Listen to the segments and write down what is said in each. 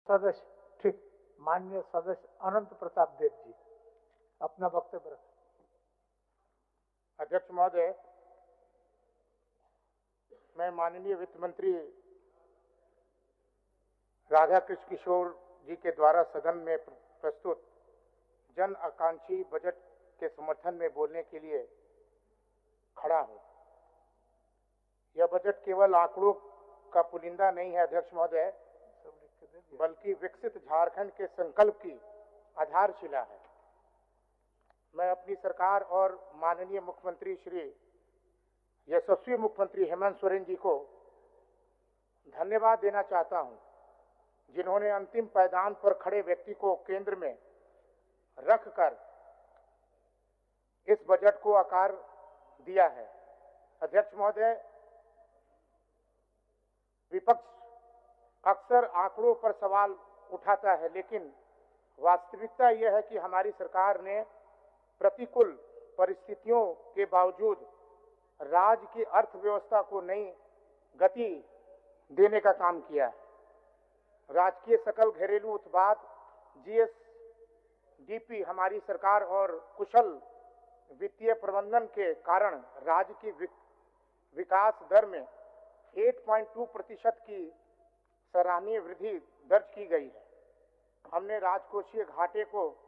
सदस्य ठीक माननीय सदस्य अनंत प्रताप देव जी अपना वक्तव्य रखें। अध्यक्ष महोदय, मैं माननीय वित्त मंत्री राधाकृष्ण किशोर जी के द्वारा सदन में प्रस्तुत जन आकांक्षी बजट के समर्थन में बोलने के लिए खड़ा हूं। यह बजट केवल आंकड़ों का पुलिंदा नहीं है अध्यक्ष महोदय, बल्कि विकसित झारखंड के संकल्प की आधारशिला है। मैं अपनी सरकार और माननीय मुख्यमंत्री श्री यशस्वी मुख्यमंत्री हेमंत सोरेन जी को धन्यवाद देना चाहता हूं, जिन्होंने अंतिम पायदान पर खड़े व्यक्ति को केंद्र में रखकर इस बजट को आकार दिया है। अध्यक्ष महोदय, विपक्ष अक्सर आंकड़ों पर सवाल उठाता है, लेकिन वास्तविकता यह है कि हमारी सरकार ने प्रतिकूल परिस्थितियों के बावजूद राज्य की अर्थव्यवस्था को नई गति देने का काम किया है। राजकीय सकल घरेलू उत्पाद जीएसडीपी हमारी सरकार और कुशल वित्तीय प्रबंधन के कारण राज्य की विकास दर में 8.2% की सराहनीय वृद्धि दर्ज की गई है। हमने राजकोषीय घाटे को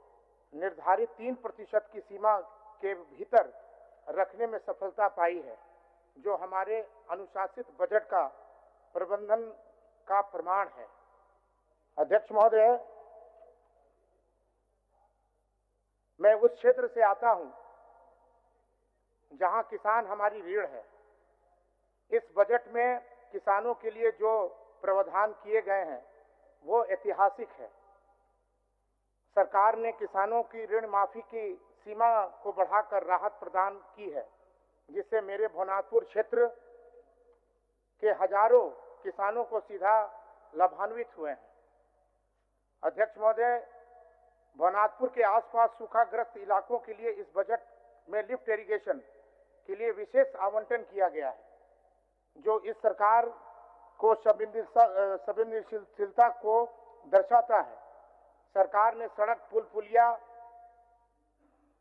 निर्धारित 3% की सीमा के भीतर रखने में सफलता पाई है, जो हमारे अनुशासित बजट का प्रबंधन का प्रमाण है। अध्यक्ष महोदय, मैं उस क्षेत्र से आता हूं जहां किसान हमारी रीढ़ है। इस बजट में किसानों के लिए जो प्रावधान किए गए हैं वो ऐतिहासिक है। सरकार ने किसानों की ऋण माफी की सीमा को बढ़ाकर राहत प्रदान की है, जिससे मेरे भवनाथपुर क्षेत्र के हजारों किसानों को सीधा लाभान्वित हुए हैं। अध्यक्ष महोदय, भवनाथपुर के आसपास सूखाग्रस्त इलाकों के लिए इस बजट में लिफ्ट इरिगेशन के लिए विशेष आवंटन किया गया है, जो इस सरकार को संवेदनशीलता को दर्शाता है। सरकार ने सड़क पुल पुलिया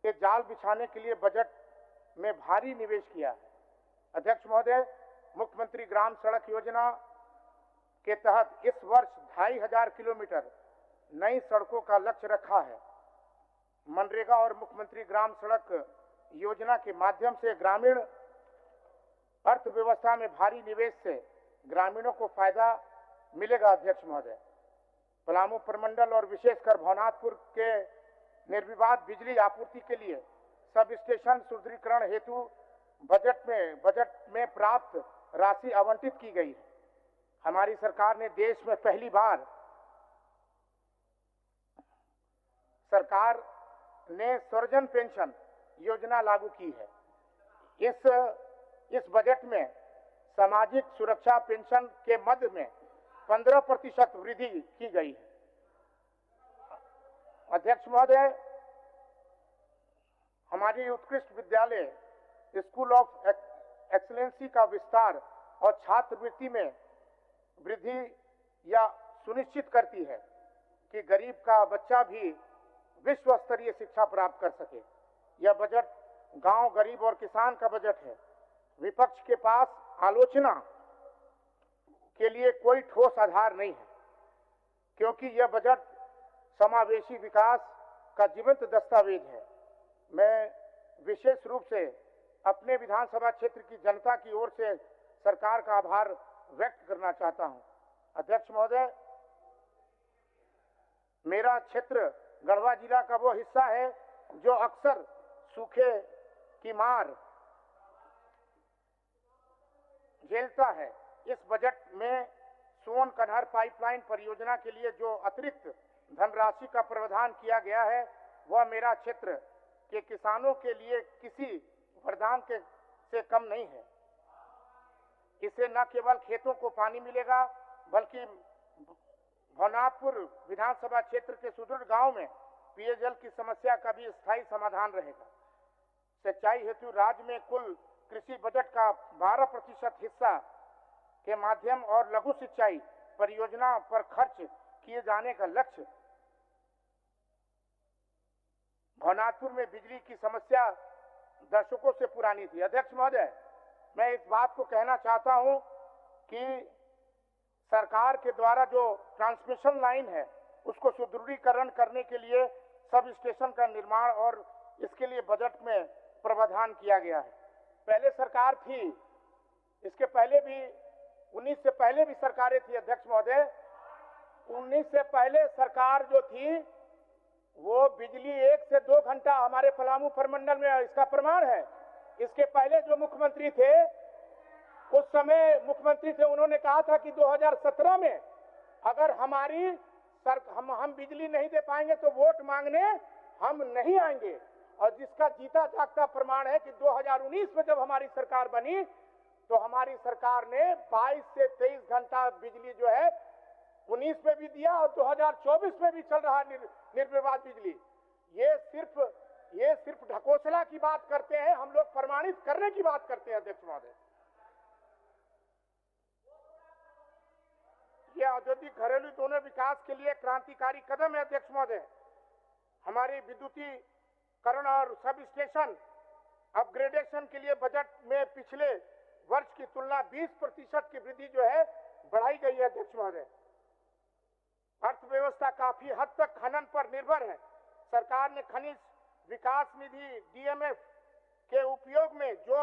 के जाल बिछाने के लिए बजट में भारी निवेश किया है। अध्यक्ष महोदय, मुख्यमंत्री ग्राम सड़क योजना के तहत इस वर्ष 2500 किलोमीटर नई सड़कों का लक्ष्य रखा है। मनरेगा और मुख्यमंत्री ग्राम सड़क योजना के माध्यम से ग्रामीण अर्थव्यवस्था में भारी निवेश से ग्रामीणों को फायदा मिलेगा। अध्यक्ष महोदय, पलामू प्रमंडल और विशेषकर भवनाथपुर के निर्विवाद बिजली आपूर्ति के लिए सब स्टेशन सुदृढ़ीकरण हेतु बजट में प्राप्त राशि आवंटित की गई है। हमारी सरकार ने देश में पहली बार सरकार ने सर्जन पेंशन योजना लागू की है। इस बजट में सामाजिक सुरक्षा पेंशन के मद में 15% वृद्धि की गई है। अध्यक्ष महोदय, हमारी उत्कृष्ट विद्यालय स्कूल ऑफ एक्सीलेंसी का विस्तार और छात्रवृत्ति में वृद्धि या सुनिश्चित करती है कि गरीब का बच्चा भी विश्व स्तरीय शिक्षा प्राप्त कर सके। यह बजट गांव, गरीब और किसान का बजट है। विपक्ष के पास आलोचना के लिए कोई ठोस आधार नहीं है, क्योंकि यह बजट समावेशी विकास का जीवंत दस्तावेज है। मैं विशेष रूप से अपने विधानसभा क्षेत्र की जनता की ओर से सरकार का आभार व्यक्त करना चाहता हूं। अध्यक्ष महोदय, मेरा क्षेत्र गढ़वा जिला का वो हिस्सा है जो अक्सर सूखे की मार झेलता है। इस बजट में सोन कन्हर पाइपलाइन परियोजना के लिए जो अतिरिक्त धनराशि का प्रावधान किया गया है, वह मेरा क्षेत्र के किसानों के लिए किसी वरदान से कम नहीं है। इससे न केवल खेतों को पानी मिलेगा, बल्कि भवनाथपुर विधानसभा क्षेत्र के सुदूर गांव में पेयजल की समस्या का भी स्थायी समाधान रहेगा। सिंचाई हेतु राज्य में कुल कृषि बजट का 12% हिस्सा के माध्यम और लघु सिंचाई परियोजना पर खर्च किए जाने का लक्ष्य भवनाथपुर में बिजली की समस्या दशकों से पुरानी थी। अध्यक्ष महोदय, मैं इस बात को कहना चाहता हूं कि सरकार के द्वारा जो ट्रांसमिशन लाइन है उसको सुदृढ़ीकरण करने के लिए सब स्टेशन का निर्माण और इसके लिए बजट में प्रावधान किया गया है। पहले सरकार थी, इसके पहले भी 19 से पहले भी सरकारें थी। अध्यक्ष महोदय, 19 से पहले सरकार जो थी वो बिजली 1 से 2 घंटा हमारे पलामू प्रमंडल में, इसका प्रमाण है। इसके पहले जो मुख्यमंत्री थे, उस समय मुख्यमंत्री थे, उन्होंने कहा था कि 2017 में अगर हम बिजली नहीं दे पाएंगे तो वोट मांगने हम नहीं आएंगे। और जिसका जीता जागता प्रमाण है कि 2019 में जब हमारी सरकार बनी तो हमारी सरकार ने 22 से 23 घंटा बिजली जो है 19 में भी दिया और 2024 में भी चल रहा निर्विवाद बिजली। ये सिर्फ ढकोसला की बात करते हैं, हम लोग प्रमाणित करने की बात करते हैं। अध्यक्ष महोदय, ये औद्योगिक घरेलू दोनों विकास के लिए क्रांतिकारी कदम है। अध्यक्ष महोदय, हमारी विद्युतीकरण और सब स्टेशन अपग्रेडेशन के लिए बजट में पिछले वर्ष की तुलना 20% की वृद्धि जो है बढ़ाई गई है। अध्यक्ष महोदय, अर्थव्यवस्था काफी हद तक खनन पर निर्भर है। सरकार ने खनिज विकास निधि DMF के उपयोग में जो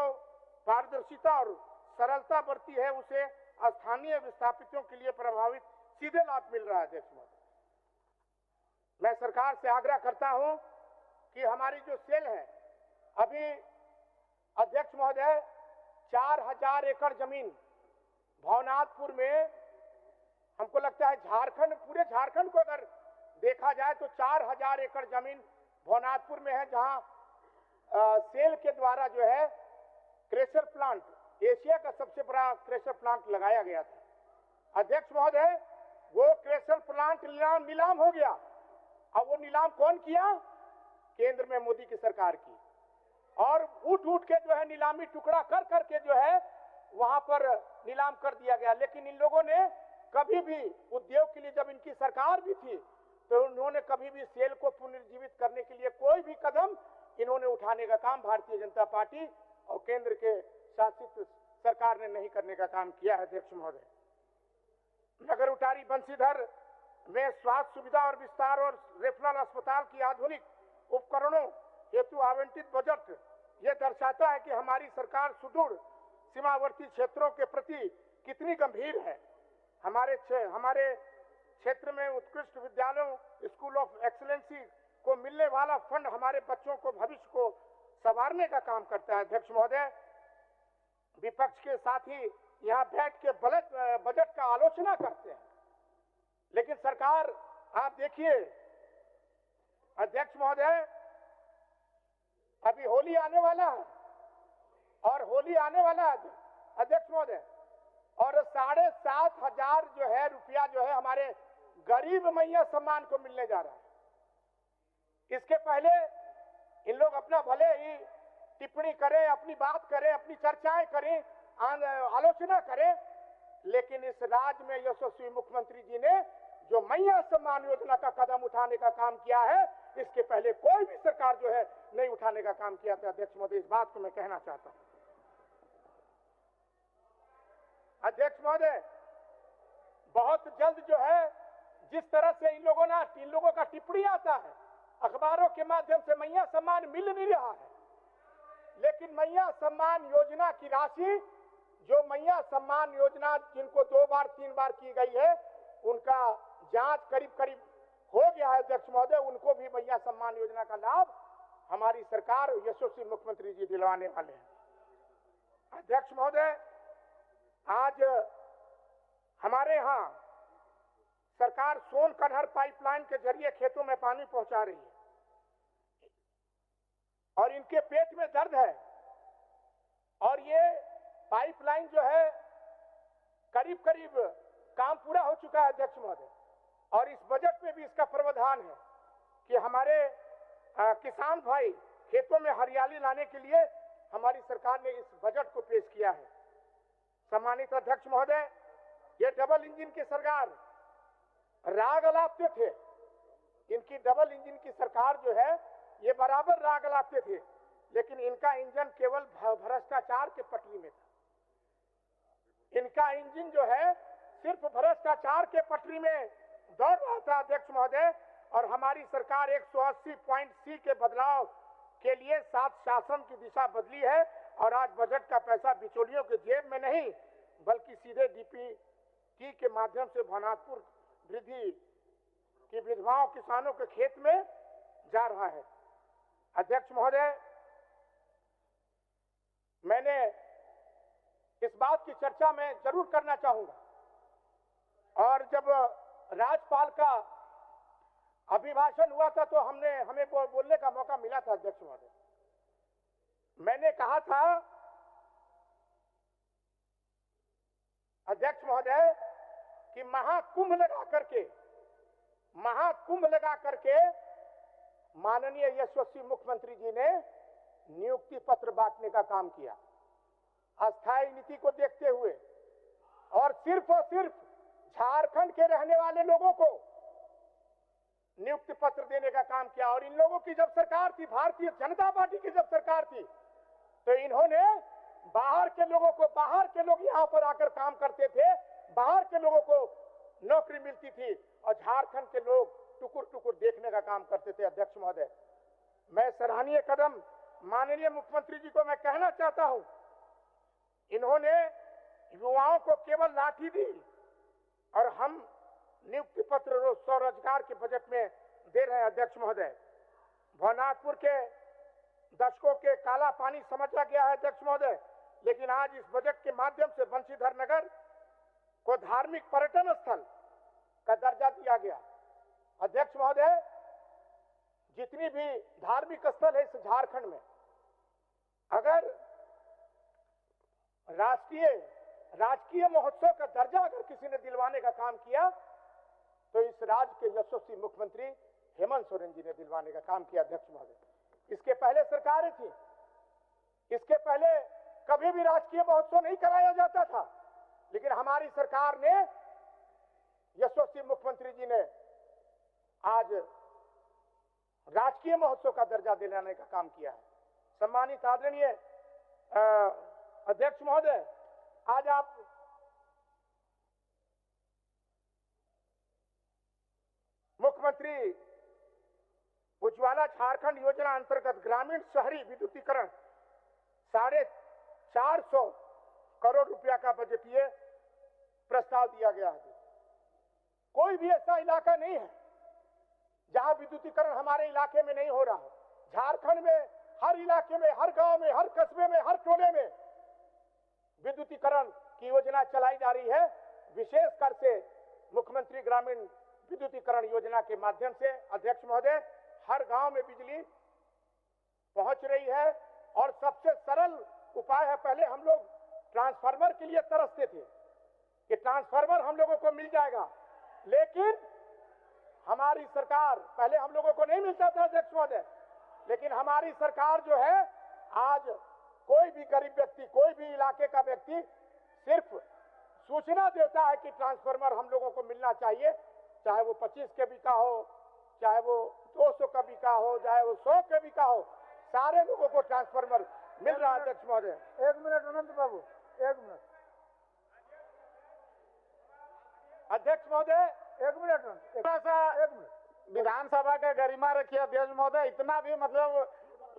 पारदर्शिता और सरलता बरती है उसे स्थानीय विस्थापितों के लिए प्रभावित सीधे लाभ मिल रहा है। अध्यक्ष महोदय, मैं सरकार से आग्रह करता हूं कि हमारी जो सेल है, अभी अध्यक्ष महोदय 4000 एकड़ जमीन भवनाथपुर में, हमको लगता है पूरे झारखंड को अगर देखा जाए तो 4000 एकड़ जमीन भवनाथपुर में है, जहां सेल के द्वारा जो है क्रेशर प्लांट, एशिया का सबसे बड़ा क्रेशर प्लांट लगाया गया था। अध्यक्ष महोदय, वो क्रेशर प्लांट नीलाम हो गया। अब वो नीलाम कौन किया? केंद्र में मोदी की सरकार की। और उठ के जो है नीलामी टुकड़ा कर करके जो है वहां पर नीलाम कर दिया गया। लेकिन इन लोगों ने कभी भी उद्योग के लिए, जब इनकी सरकार भी थी, तो उन्होंने कभी भी सेल को पुनर्जीवित करने के लिए कोई भी कदम इन्होंने उठाने का काम भारतीय जनता पार्टी और केंद्र के शासित सरकार ने नहीं करने का काम किया है। अध्यक्ष महोदय, नगर उटारी बंसीधर में स्वास्थ्य सुविधा और विस्तार और रेफरल अस्पताल की आधुनिक उपकरणों हेतु आवंटित बजट यह दर्शाता है कि हमारी सरकार सुदूर सीमावर्ती क्षेत्रों के प्रति कितनी गंभीर है। हमारे क्षेत्र में उत्कृष्ट विद्यालयों, स्कूल ऑफ एक्सीलेंसी को मिलने वाला फंड हमारे बच्चों को, भविष्य को संवारने का काम करता है। अध्यक्ष महोदय, विपक्ष के साथी यहाँ बैठ के बजट का आलोचना करते हैं, लेकिन सरकार, आप देखिए अध्यक्ष महोदय, अभी होली आने वाला है और होली आने वाला है अध्यक्ष महोदय, और 7,500 जो है रुपया जो है हमारे गरीब मैया सम्मान को मिलने जा रहा है। इसके पहले इन लोग अपना भले ही टिप्पणी करें, अपनी बात करें, अपनी चर्चाएं करें, आलोचना करें, लेकिन इस राज्य में यशस्वी मुख्यमंत्री जी ने जो मैया सम्मान योजना का कदम उठाने का काम किया है, इसके पहले कोई भी सरकार जो है नहीं उठाने का काम किया था। अध्यक्ष महोदय, इस बात को मैं कहना चाहता हूं। अध्यक्ष महोदय, बहुत जल्द जो है जिस तरह से इन लोगों का टिप्पणी आता है, अखबारों के माध्यम से मैया सम्मान मिल नहीं रहा है, लेकिन मैया सम्मान योजना की राशि, जो मैया सम्मान योजना जिनको 2 बार 3 बार की गई है, उनका जांच करीब हो गया है। अध्यक्ष महोदय, उनको भी मैया सम्मान योजना का लाभ हमारी सरकार, यशस्वी मुख्यमंत्री जी दिलवाने वाले हैं। अध्यक्ष महोदय, आज हमारे यहाँ सरकार सोन कन्हर पाइपलाइन के जरिए खेतों में पानी पहुंचा रही है और इनके पेट में दर्द है, और ये पाइपलाइन जो है करीब काम पूरा हो चुका है। अध्यक्ष महोदय, और इस बजट में भी इसका प्रावधान है कि हमारे किसान भाई खेतों में हरियाली लाने के लिए हमारी सरकार ने इस बजट को पेश किया है। सम्मानित अध्यक्ष महोदय, ये डबल इंजन की सरकार राग अलापते थे। इनकी डबल इंजन की सरकार जो है ये बराबर राग अलापते थे, लेकिन इनका इंजन केवल भ्रष्टाचार के पटरी में था। इनका इंजन जो है सिर्फ भ्रष्टाचार के पटरी में दौड़ रहा था अध्यक्ष महोदय। और हमारी सरकार 180.C के बदलाव के लिए 7 शासन की दिशा बदली है और आज बजट का पैसा बिचौलियों के जेब में नहीं बल्कि सीधे डीपीटी के माध्यम से भवनाथपुर वृद्धि की विधवाओं किसानों के खेत में जा रहा है। अध्यक्ष महोदय, मैंने इस बात की चर्चा मैं जरूर करना चाहूंगा। और जब राज्यपाल का अभिभाषण हुआ था तो हमें बोलने का मौका मिला था अध्यक्ष महोदय। मैंने कहा था अध्यक्ष महोदय कि महाकुंभ लगा करके माननीय यशस्वी मुख्यमंत्री जी ने नियुक्ति पत्र बांटने का काम किया अस्थायी नीति को देखते हुए, और सिर्फ झारखंड के रहने वाले लोगों को नियुक्ति पत्र देने का काम किया। और इन लोगों की जब सरकार थी, भारतीय जनता पार्टी की जब सरकार थी, तो इन्होंने बाहर के लोग यहाँ पर आकर काम करते थे, बाहर के लोगों को नौकरी मिलती थी और झारखंड के लोग टुकुर देखने का काम करते थे। अध्यक्ष महोदय, मैं सराहनीय कदम माननीय मुख्यमंत्री जी को मैं कहना चाहता हूं, इन्होंने युवाओं को केवल लाठी दी और हम नियुक्ति पत्र स्वरोजगार के बजट में दे रहे हैं। अध्यक्ष महोदय, भवनाथपुर के दशकों के काला पानी समझा गया है अध्यक्ष महोदय, लेकिन आज इस बजट के माध्यम से बंशीधर नगर को धार्मिक पर्यटन स्थल का दर्जा दिया गया। अध्यक्ष महोदय, जितनी भी धार्मिक स्थल है इस झारखंड में, अगर राजकीय महोत्सव का दर्जा अगर किसी ने दिलवाने का काम किया तो इस राज्य के यशस्वी मुख्यमंत्री हेमंत सोरेन जी ने दिलवाने का काम किया। अध्यक्ष महोदय, इसके पहले सरकारें थी, इसके पहले कभी भी राजकीय महोत्सव नहीं कराया जाता था, लेकिन हमारी सरकार ने, यशस्वी मुख्यमंत्री जी ने आज राजकीय महोत्सव का दर्जा दिलाने का काम किया है। सम्मानित आदरणीय अध्यक्ष महोदय, आज आप मुख्यमंत्री उज्ज्वला झारखंड योजना अंतर्गत ग्रामीण शहरी विद्युतीकरण 450 करोड़ रुपया का बजटीय प्रस्ताव दिया गया है। कोई भी ऐसा इलाका नहीं है जहां विद्युतीकरण हमारे इलाके में नहीं हो रहा है। झारखंड में हर इलाके में, हर गांव में, हर कस्बे में, हर टोले में विद्युतीकरण की योजना चलाई जा रही है। विशेषकर से मुख्यमंत्री ग्रामीण विद्युतीकरण योजना के माध्यम से अध्यक्ष महोदय हर गांव में बिजली पहुंच रही है। और सबसे सरल उपाय है, पहले हम लोग ट्रांसफार्मर के लिए तरसते थे कि ट्रांसफार्मर हम लोगों को मिल जाएगा, लेकिन हमारी सरकार, पहले हम लोगों को नहीं मिलता था अध्यक्ष महोदय, लेकिन हमारी सरकार जो है, आज कोई भी गरीब व्यक्ति, कोई भी इलाके का व्यक्ति सिर्फ सूचना देता है कि ट्रांसफार्मर हम लोगों को मिलना चाहिए, चाहे वो 25 kV का हो, चाहे वो 200 kV का हो, चाहे वो 100 kV का हो, सारे लोगों को ट्रांसफार्मर मिल रहा है। अध्यक्ष महोदय, 1 मिनट अनंत बाबू, 1 मिनट। अध्यक्ष महोदय, 1 मिनट, थोड़ा सा 1 मिनट। विधानसभा का गरिमा रखिए अध्यक्ष महोदय। इतना भी मतलब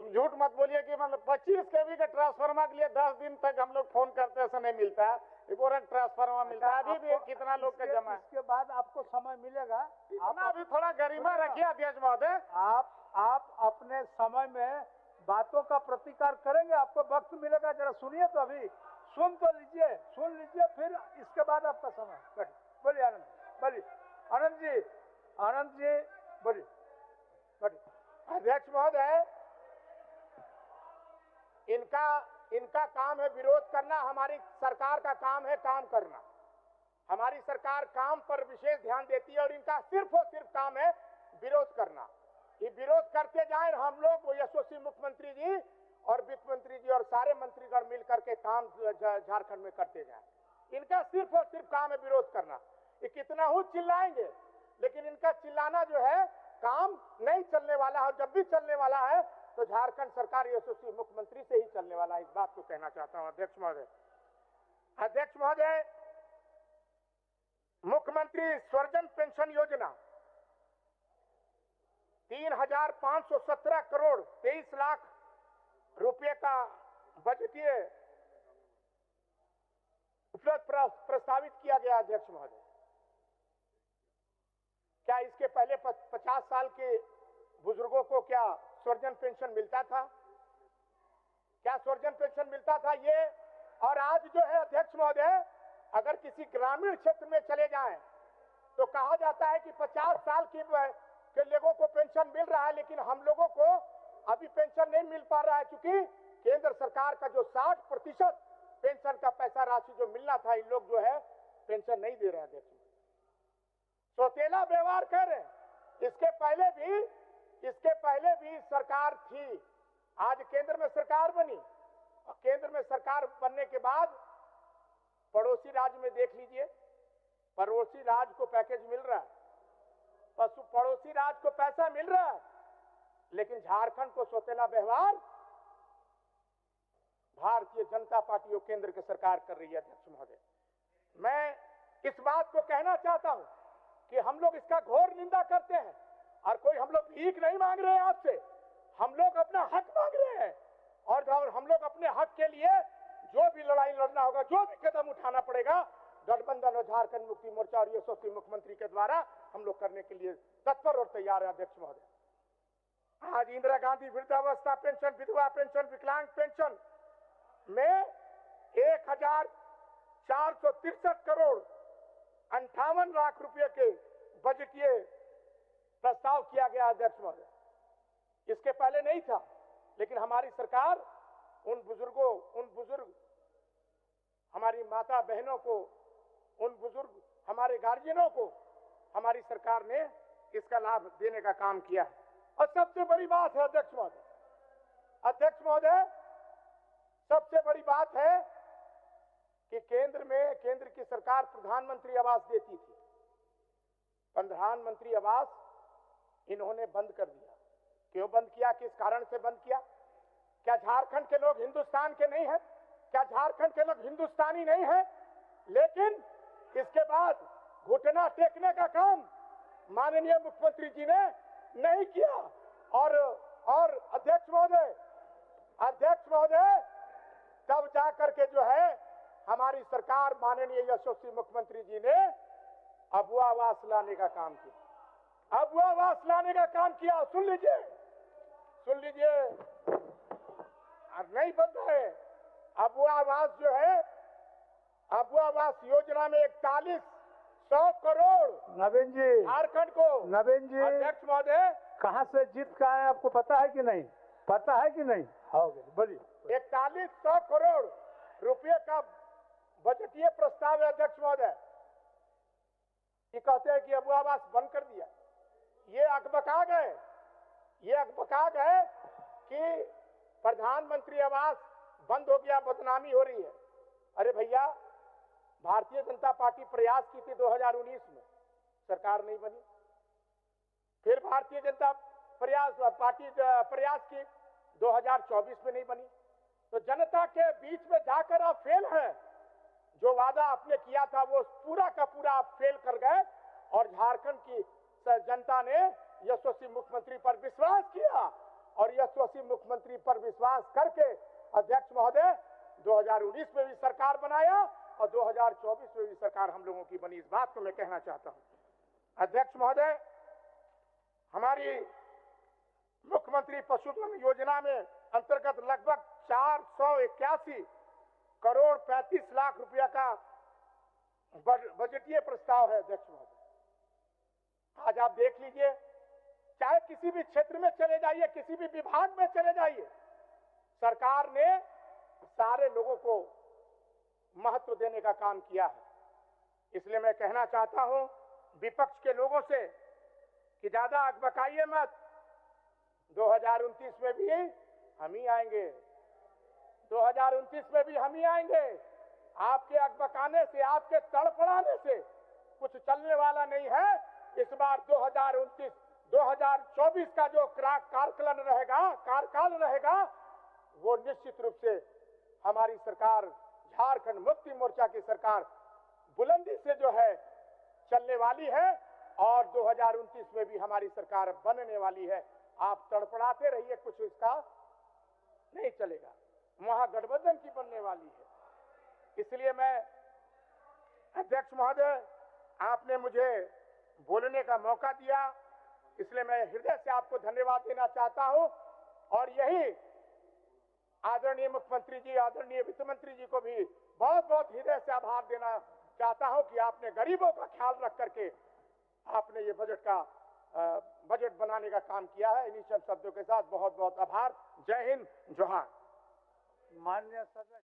झूठ मत बोलिए कि मतलब 25 kV के ट्रांसफार्मर के लिए 10 दिन तक हम लोग फोन करते ऐसा नहीं मिलता है। ट्रांसफार्मर मिलता है, अभी भी कितना लोग का जमा है। इसके बाद आपको समय मिलेगा, इतना भी थोड़ा गरिमा रखिए अध्यक्ष महोदय। आप अपने समय में बातों का प्रतिकार करेंगे, आपको वक्त मिलेगा, जरा सुनिए तो, अभी सुन लीजिए, फिर इसके बाद आपका समय। बोलिए आनंद, बोलिए आनंद जी बोलिए। अध्यक्ष महोदय, इनका काम है विरोध करना, हमारी सरकार का काम है काम करना। हमारी सरकार काम पर विशेष ध्यान देती है और इनका सिर्फ और सिर्फ काम है विरोध करना। ये विरोध करते जाए, हम लोग वो यशस्वी मुख्यमंत्री जी और वित्त मंत्री जी और सारे मंत्रीगण मिल करके काम झारखंड में करते जाए। इनका सिर्फ और सिर्फ काम है विरोध करना। ये कितना ही चिल्लाएंगे, लेकिन इनका चिल्लाना जो है काम नहीं चलने वाला है। जब भी चलने वाला है तो झारखंड सरकार यशस्वी मुख्यमंत्री से ही चलने वाला है। इस बात को कहना चाहता हूं अध्यक्ष महोदय। अध्यक्ष महोदय, मुख्यमंत्री स्वरजन पेंशन योजना 3,517 करोड़ 23 लाख रुपए का बजटीय उपलब्ध प्रस्तावित किया गया। अध्यक्ष महोदय, क्या इसके पहले 50 साल के बुजुर्गों को क्या स्वरजन पेंशन मिलता था? क्या स्वरजन पेंशन मिलता था? ये और आज जो है अध्यक्ष महोदय, अगर किसी ग्रामीण क्षेत्र में चले जाएं तो कहा जाता है कि 50 साल के लोगों को पेंशन मिल रहा है, लेकिन हम लोगों को अभी पेंशन नहीं मिल पा रहा है, क्योंकि केंद्र सरकार का जो 60% पेंशन का पैसा राशि जो मिलना था, इन लोग जो है पेंशन नहीं दे रहे हैं। अध्यक्ष, सौतेला व्यवहार कर रहे हैं। इसके पहले भी सरकार थी, आज केंद्र में सरकार बनी, और केंद्र में सरकार बनने के बाद पड़ोसी राज्य में देख लीजिए, पड़ोसी राज्य को पैकेज मिल रहा है, पड़ोसी राज्य को पैसा मिल रहा है, लेकिन झारखंड को सौतेला व्यवहार भारतीय जनता पार्टी और केंद्र की सरकार कर रही है। अध्यक्ष महोदय, मैं इस बात को कहना चाहता हूं कि हम लोग इसका घोर निंदा करते हैं, और कोई हम लोग भीख नहीं मांग रहे हैं आपसे, हम लोग अपना हक मांग रहे हैं, और हम लोग अपने हक के लिए जो भी लड़ाई लड़ना होगा, जो भी कदम उठाना पड़ेगा, गठबंधन और झारखंड मुक्ति मोर्चा और यशस्वी मुख्यमंत्री के द्वारा हम लोग करने के लिए तत्पर और तैयार है। अध्यक्ष महोदय, आज इंदिरा गांधी वृद्धावस्था पेंशन, विधवा पेंशन, विकलांग पेंशन में 1,463 करोड़ 58 लाख रुपए के बजटीय प्रस्ताव किया गया। अध्यक्ष महोदय, इसके पहले नहीं था, लेकिन हमारी सरकार उन बुजुर्ग हमारी माता बहनों को, उन बुजुर्ग हमारे गार्जियनों को हमारी सरकार ने इसका लाभ देने का काम किया है। और सबसे बड़ी बात है अध्यक्ष महोदय, सबसे बड़ी बात है कि केंद्र की सरकार प्रधानमंत्री आवास देती थी, प्रधानमंत्री आवास इन्होंने बंद कर दिया। क्यों बंद किया? किस कारण से बंद किया? क्या झारखंड के लोग हिंदुस्तान के नहीं हैं? क्या झारखंड के लोग हिंदुस्तानी नहीं हैं? लेकिन इसके बाद घुटना टेकने का काम माननीय मुख्यमंत्री जी ने नहीं किया। और अध्यक्ष महोदय, तब जाकर के जो है हमारी सरकार माननीय यशस्वी मुख्यमंत्री जी ने अबुआ आवास लाने का काम किया। अबुआ आवास लाने का काम किया। सुन लीजिए, नहीं बंद है। अबुआ आवास जो है, अबुआ आवास योजना में 4100 करोड़ नवीन जी, झारखंड को। नवीन जी, अध्यक्ष महोदय, कहाँ से जीत का है आपको पता है कि नहीं? पता है कि नहीं? बोलिए। 4100 करोड़ रुपए का बजटीय प्रस्ताव है। अध्यक्ष महोदय, ये कहते हैं कि अबुआ आवास बंद कर दिया। ये अकबका गए कि प्रधानमंत्री आवास बंद हो गया, बदनामी हो रही है। अरे भैया, भारतीय जनता पार्टी प्रयास की थी 2019 में, सरकार नहीं बनी। फिर भारतीय जनता पार्टी प्रयास की 2024 में नहीं बनी। तो जनता के बीच में जाकर आप फेल हैं। जो वादा आपने किया था वो पूरा का पूरा आप फेल कर गए, और झारखंड की जनता ने यशस्वी मुख्यमंत्री पर विश्वास किया, और यशस्वी मुख्यमंत्री पर विश्वास करके अध्यक्ष महोदय 2019 में भी सरकार बनाया, और 2024 में भी सरकार हम लोगों की बनी। इस बात को मैं कहना चाहता हूं। अध्यक्ष महोदय, हमारी मुख्यमंत्री पशुधन योजना में अंतर्गत लगभग 481 करोड़ 35 लाख रुपया का बजटीय प्रस्ताव है। अध्यक्ष महोदय, आज आप देख लीजिए, चाहे किसी भी क्षेत्र में चले जाइए, किसी भी विभाग में चले जाइए, सरकार ने सारे लोगों को महत्व देने का काम किया है। इसलिए मैं कहना चाहता हूं विपक्ष के लोगों से कि ज्यादा अकबकाइए मत। 2029 में भी हम ही आएंगे, 2029 में भी हम ही आएंगे। आपके अकबकाने से, आपके तड़पड़ाने से कुछ चलने वाला नहीं है। इस बार 2024 का जो कार्यकाल रहेगा वो निश्चित रूप से हमारी सरकार, झारखंड मुक्ति मोर्चा की सरकार बुलंदी से जो है चलने वाली है और 2029 में भी हमारी सरकार बनने वाली है। आप तड़पड़ाते रहिए, कुछ इसका नहीं चलेगा। महागठबंधन की बनने वाली है। इसलिए मैं अध्यक्ष महोदय, आपने मुझे बोलने का मौका दिया, इसलिए मैं हृदय से आपको धन्यवाद देना चाहता हूं और यही आदरणीय मुख्यमंत्री जी, आदरणीय वित्त मंत्री जी को भी बहुत बहुत हृदय से आभार देना चाहता हूं कि आपने गरीबों का ख्याल रख करके आपने ये बजट बनाने का काम किया है। इन्हीं सब शब्दों के साथ बहुत बहुत आभार। जय हिंद, जोहार। माननीय सदस्य।